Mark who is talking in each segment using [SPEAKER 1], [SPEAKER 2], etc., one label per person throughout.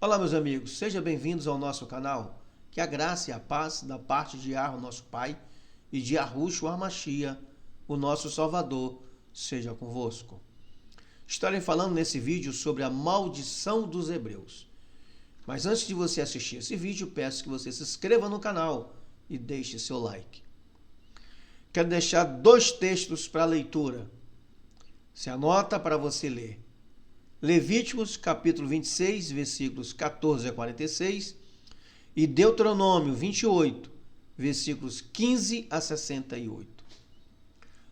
[SPEAKER 1] Olá, meus amigos, sejam bem-vindos ao nosso canal. Que a graça e a paz da parte de Yahweh, nosso Pai, e de Yahushua HaMashiach, o nosso Salvador, seja convosco. Estarei falando nesse vídeo sobre a maldição dos hebreus. Mas antes de você assistir esse vídeo, peço que você se inscreva no canal e deixe seu like. Quero deixar dois textos para leitura. Se anota para você ler. Levíticos, capítulo 26, versículos 14 a 46 e Deuteronômio 28, versículos 15 a 68.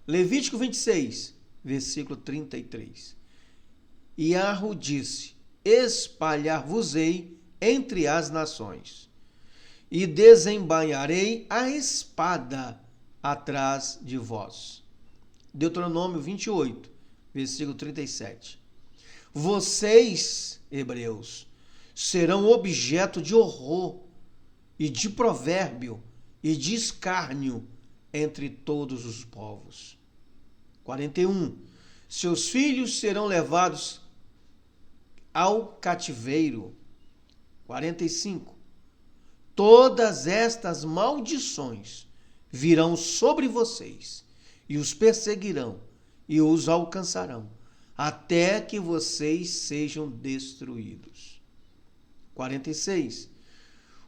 [SPEAKER 1] Levítico 26, versículo 33. Yahweh disse: espalhar-vos-ei entre as nações, e desembainharei a espada atrás de vós. Deuteronômio 28, versículo 37. Vocês, hebreus, serão objeto de horror e de provérbio e de escárnio entre todos os povos. 41. Seus filhos serão levados ao cativeiro. 45. Todas estas maldições virão sobre vocês e os perseguirão e os alcançarão, até que vocês sejam destruídos. 46.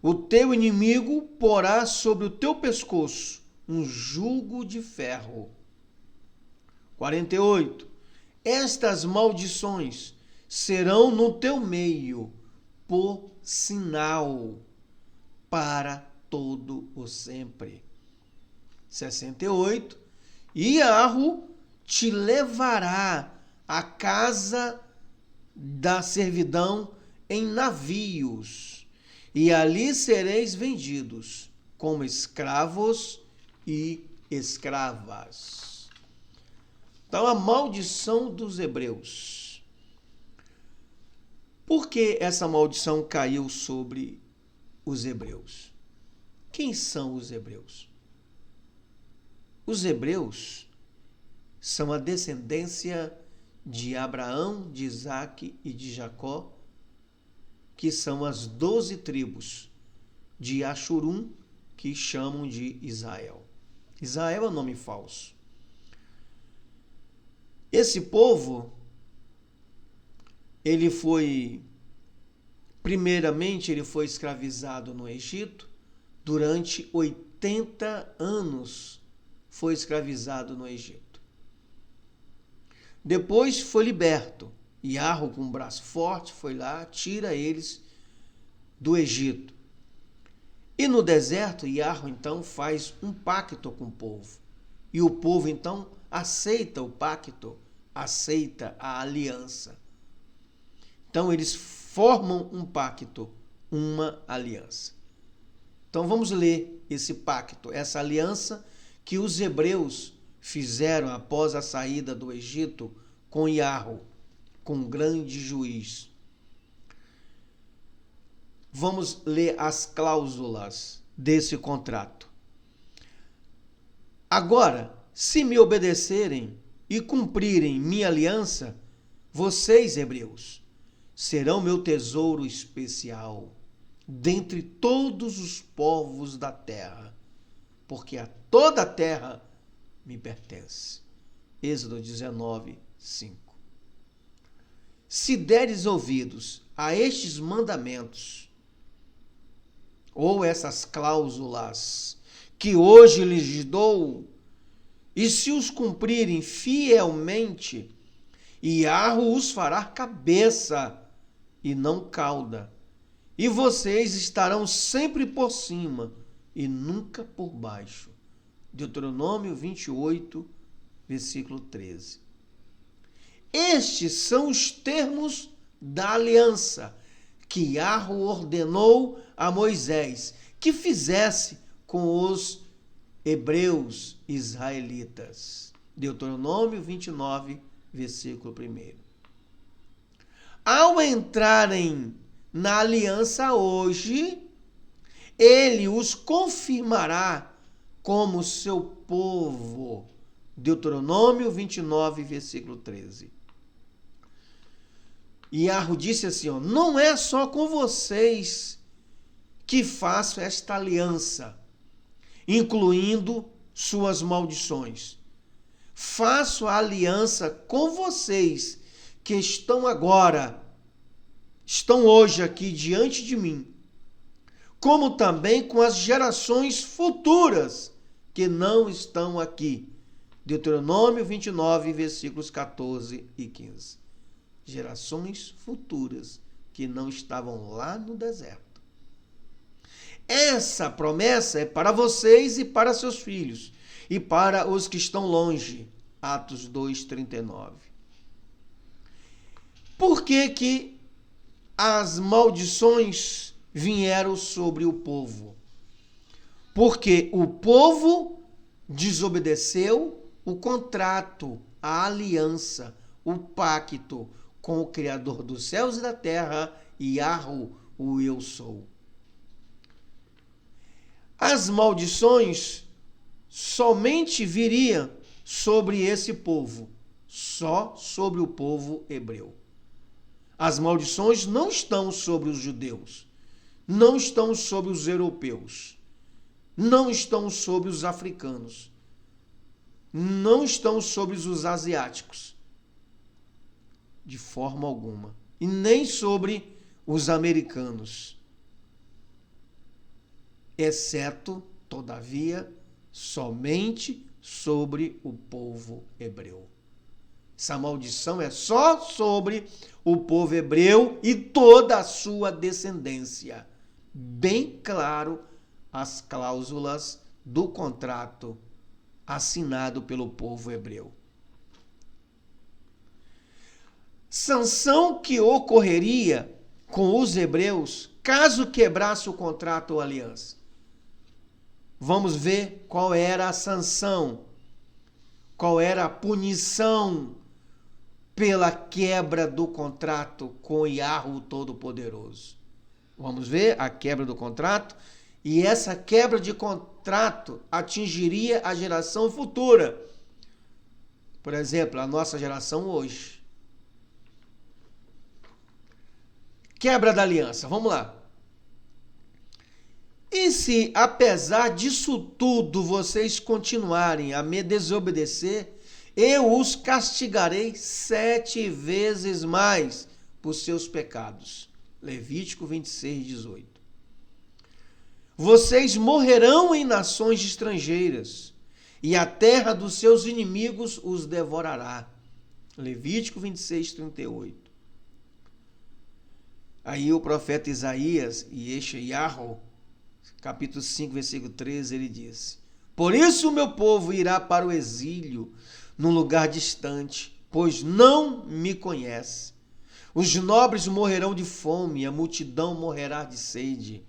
[SPEAKER 1] O teu inimigo porá sobre o teu pescoço um jugo de ferro. 48. Estas maldições serão no teu meio por sinal para todo o sempre. 68. E Yahweh te levará a casa da servidão em navios, e ali sereis vendidos como escravos e escravas. Então, a maldição dos hebreus. Por que essa maldição caiu sobre os hebreus? Quem são os hebreus? Os hebreus são a descendência de Abraão, de Isaque e de Jacó, que são as 12 tribos de Ashurum, que chamam de Israel. Israel é um nome falso. Esse povo, primeiramente, ele foi escravizado no Egito, durante 80 anos foi escravizado no Egito. Depois foi liberto. Yahweh, com um braço forte, foi lá, tira eles do Egito. E no deserto, Yahweh então faz um pacto com o povo. E o povo então aceita o pacto, aceita a aliança. Então eles formam um pacto, uma aliança. Então vamos ler esse pacto, essa aliança que os hebreus fizeram após a saída do Egito com Yahweh, com um grande juiz. Vamos ler as cláusulas desse contrato. Agora, se me obedecerem e cumprirem minha aliança, vocês, hebreus, serão meu tesouro especial dentre todos os povos da terra, porque a toda a terra me pertence. Êxodo 19, 5. Se deres ouvidos a estes mandamentos, ou essas cláusulas que hoje lhes dou, e se os cumprirem fielmente, Yahweh os fará cabeça e não cauda, e vocês estarão sempre por cima e nunca por baixo. Deuteronômio 28, versículo 13. Estes são os termos da aliança que Yahweh ordenou a Moisés que fizesse com os hebreus israelitas. Deuteronômio 29, versículo 1. Ao entrarem na aliança hoje, ele os confirmará como seu povo. Deuteronômio 29, versículo 13. E Yarro disse assim, ó, não é só com vocês que faço esta aliança, incluindo suas maldições. Faço a aliança com vocês que estão hoje aqui diante de mim, como também com as gerações futuras que não estão aqui. Deuteronômio 29, versículos 14 e 15. Gerações futuras que não estavam lá no deserto. Essa promessa é para vocês e para seus filhos, e para os que estão longe. Atos 2:39. Por que as maldições vieram sobre o povo? Porque o povo desobedeceu o contrato, a aliança, o pacto com o Criador dos céus e da terra, Yarro, o Eu Sou. As maldições somente viriam sobre esse povo, só sobre o povo hebreu. As maldições não estão sobre os judeus, não estão sobre os europeus, não estão sobre os africanos, não estão sobre os asiáticos, de forma alguma, e nem sobre os americanos, exceto, todavia, somente sobre o povo hebreu. Essa maldição é só sobre o povo hebreu e toda a sua descendência. Bem claro as cláusulas do contrato assinado pelo povo hebreu. Sanção que ocorreria com os hebreus caso quebrasse o contrato ou aliança. Vamos ver qual era a sanção, qual era a punição pela quebra do contrato com Yarro Todo-Poderoso. Vamos ver a quebra do contrato, e essa quebra de contrato atingiria a geração futura. Por exemplo, a nossa geração hoje. Quebra da aliança, vamos lá. E se, apesar disso tudo, vocês continuarem a me desobedecer, eu os castigarei 7 vezes mais por seus pecados. Levítico 26, 18. Vocês morrerão em nações estrangeiras, e a terra dos seus inimigos os devorará. Levítico 26, 38. Aí o profeta Isaías, e Yarro, capítulo 5, versículo 13, ele disse: por isso o meu povo irá para o exílio, num lugar distante, pois não me conhece. Os nobres morrerão de fome, a multidão morrerá de sede.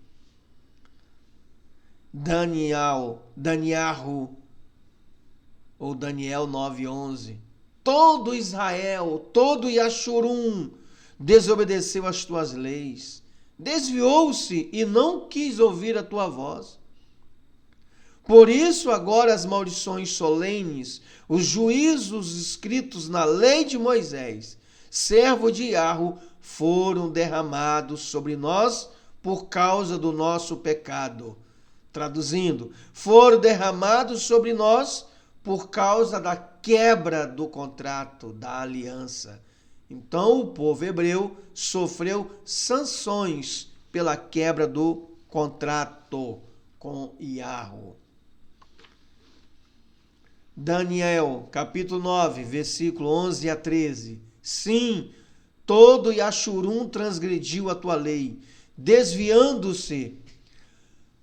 [SPEAKER 1] Daniel 9:11. Todo Israel, todo Yashurum desobedeceu às tuas leis, desviou-se e não quis ouvir a tua voz. Por isso agora as maldições solenes, os juízos escritos na lei de Moisés, servo de Yarro, foram derramados sobre nós por causa do nosso pecado. Traduzindo, foram derramados sobre nós por causa da quebra do contrato, da aliança. Então o povo hebreu sofreu sanções pela quebra do contrato com Yarro. Daniel, capítulo 9, versículo 11 a 13. Sim, todo Yashurum transgrediu a tua lei, desviando-se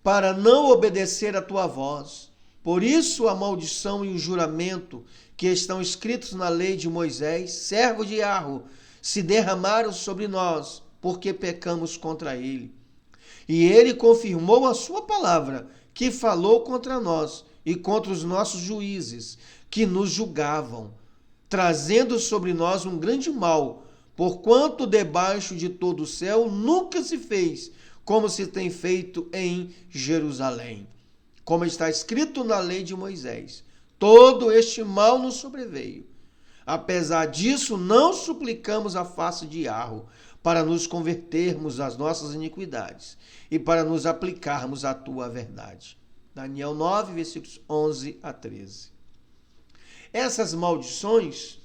[SPEAKER 1] para não obedecer a tua voz. Por isso a maldição e o juramento que estão escritos na lei de Moisés, servo de Yarro, se derramaram sobre nós, porque pecamos contra ele. E ele confirmou a sua palavra, que falou contra nós e contra os nossos juízes, que nos julgavam, trazendo sobre nós um grande mal, porquanto debaixo de todo o céu nunca se fez, como se tem feito em Jerusalém. Como está escrito na lei de Moisés, todo este mal nos sobreveio, Apesar disso, não suplicamos a face de Yahweh para nos convertermos às nossas iniquidades e para nos aplicarmos à tua verdade. Daniel 9, versículos 11 a 13. Essas maldições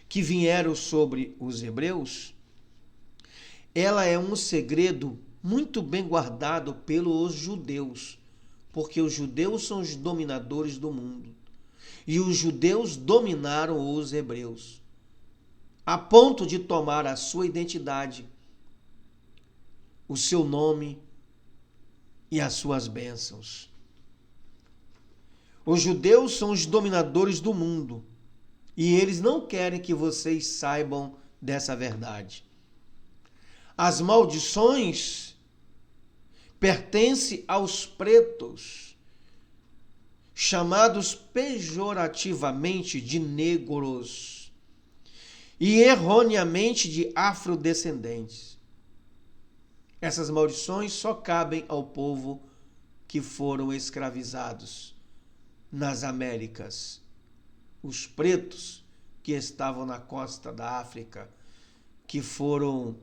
[SPEAKER 1] que vieram sobre os hebreus, ela é um segredo muito bem guardado pelos judeus, porque os judeus são os dominadores do mundo. E os judeus dominaram os hebreus, a ponto de tomar a sua identidade, o seu nome e as suas bênçãos. Os judeus são os dominadores do mundo e eles não querem que vocês saibam dessa verdade. As maldições pertencem aos pretos, chamados pejorativamente de negros e erroneamente de afrodescendentes. Essas maldições só cabem ao povo que foram escravizados nas Américas. Os pretos que estavam na costa da África, que foram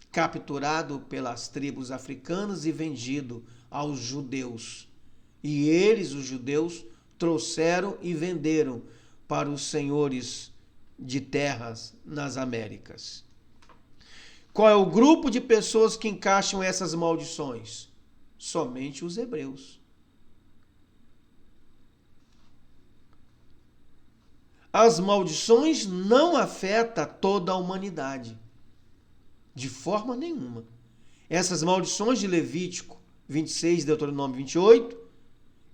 [SPEAKER 1] capturados pelas tribos africanas e vendidos aos judeus. E eles, os judeus, trouxeram e venderam para os senhores de terras nas Américas. Qual é o grupo de pessoas que encaixam essas maldições? Somente os hebreus. As maldições não afetam toda a humanidade, de forma nenhuma. Essas maldições de Levítico 26, Deuteronômio 28,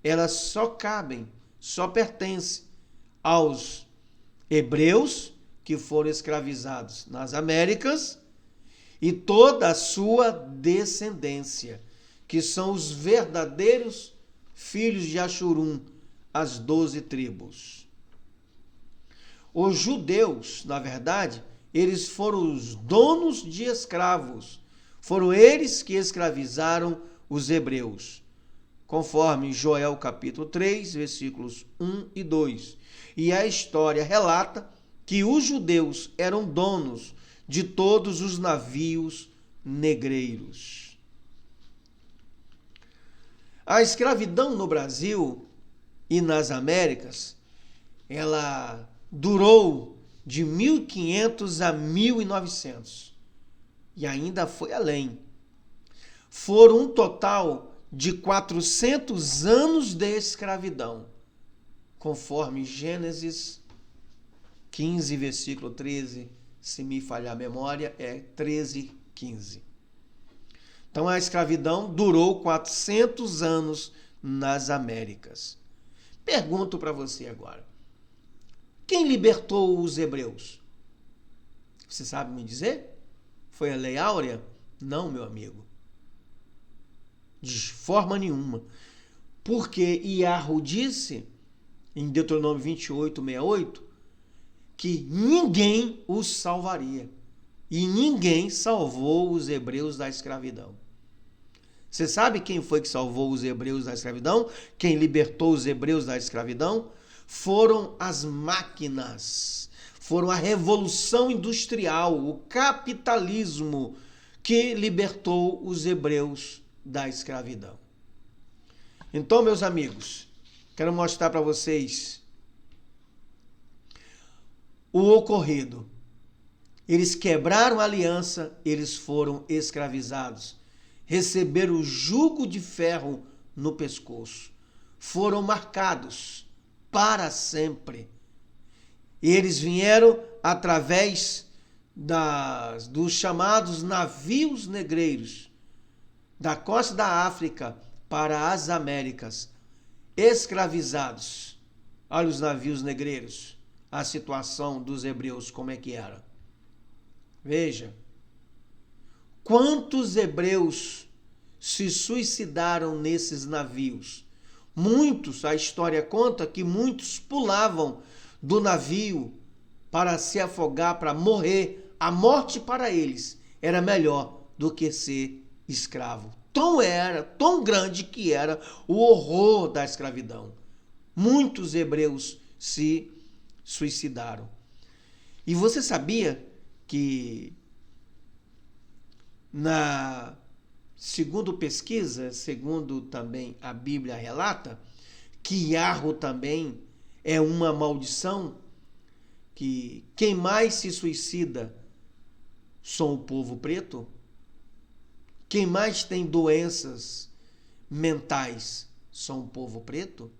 [SPEAKER 1] elas só cabem, só pertencem aos hebreus que foram escravizados nas Américas e toda a sua descendência, que são os verdadeiros filhos de Ashurum, as 12 tribos. Os judeus, na verdade, eles foram os donos de escravos. Foram eles que escravizaram os hebreus, conforme Joel capítulo 3, versículos 1 e 2. E a história relata que os judeus eram donos de todos os navios negreiros. A escravidão no Brasil e nas Américas, ela durou de 1500 a 1900 e ainda foi além. Foram um total de 400 anos de escravidão, conforme Gênesis 15, versículo 13, se me falhar a memória, é 13, 15. Então a escravidão durou 400 anos nas Américas. Pergunto para você agora, quem libertou os hebreus? Você sabe me dizer? Foi a Lei Áurea? Não, meu amigo. De forma nenhuma. Porque Yahweh disse, em Deuteronômio 28, 68, que ninguém os salvaria. E ninguém salvou os hebreus da escravidão. Você sabe quem foi que salvou os hebreus da escravidão? Quem libertou os hebreus da escravidão? Foram as máquinas, foram a revolução industrial, o capitalismo que libertou os hebreus da escravidão. Então, meus amigos, quero mostrar para vocês o ocorrido. Eles quebraram a aliança, eles foram escravizados, receberam o jugo de ferro no pescoço, foram marcados para sempre. Eles vieram através dos chamados navios negreiros, da costa da África para as Américas, escravizados. Olha os navios negreiros, a situação dos hebreus, como é que era. Veja, quantos hebreus se suicidaram nesses navios. Muitos, a história conta que muitos pulavam do navio para se afogar, para morrer. A morte para eles era melhor do que ser escravo. Tão grande que era o horror da escravidão. Muitos hebreus se suicidaram. E você sabia que, segundo pesquisa, segundo também a Bíblia relata, que Yarro também é uma maldição, que quem mais se suicida são o povo preto? Quem mais tem doenças mentais são o povo preto?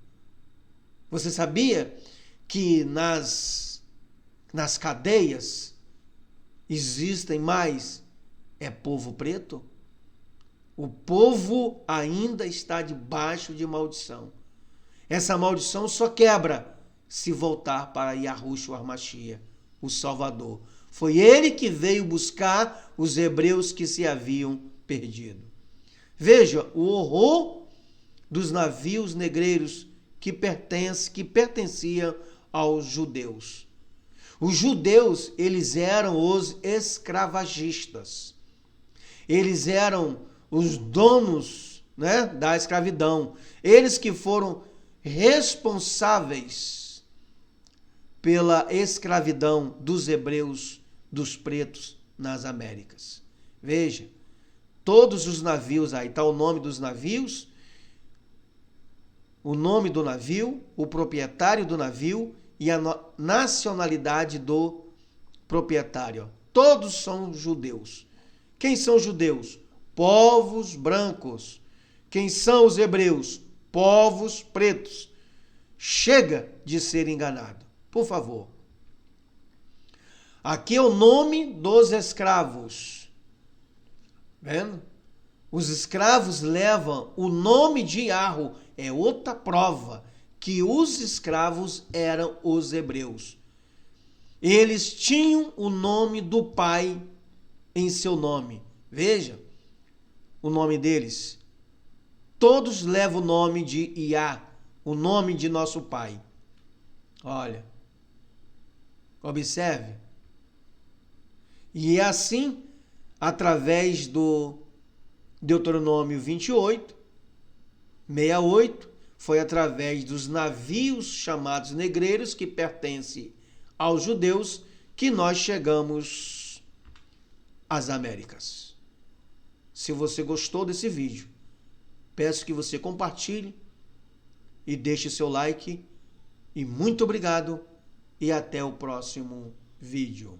[SPEAKER 1] Você sabia que nas cadeias existem mais povo preto? O povo ainda está debaixo de maldição. Essa maldição só quebra se voltar para Yahushua HaMashiach, o Salvador. Foi ele que veio buscar os hebreus que se haviam perdido. Veja o horror dos navios negreiros que pertenciam aos judeus. Os judeus, eles eram os escravagistas. Eles eram os donos, né, da escravidão. Eles que foram responsáveis pela escravidão dos hebreus, dos pretos nas Américas. Veja, todos os navios aí, está o nome dos navios, o nome do navio, o proprietário do navio e a nacionalidade do proprietário. Todos são judeus. Quem são os judeus? Povos brancos. Quem são os hebreus? Povos pretos. Chega de ser enganado, por favor. Aqui é o nome dos escravos. Vendo? Os escravos levam o nome de Yarro. É outra prova que os escravos eram os hebreus. Eles tinham o nome do pai em seu nome. Veja o nome deles. Todos levam o nome de Iá, o nome de nosso pai. Olha, observe. E é assim, através do Deuteronômio 28, 68, foi através dos navios chamados negreiros, que pertencem aos judeus, que nós chegamos às Américas. Se você gostou desse vídeo, peço que você compartilhe e deixe seu like. E muito obrigado e até o próximo vídeo.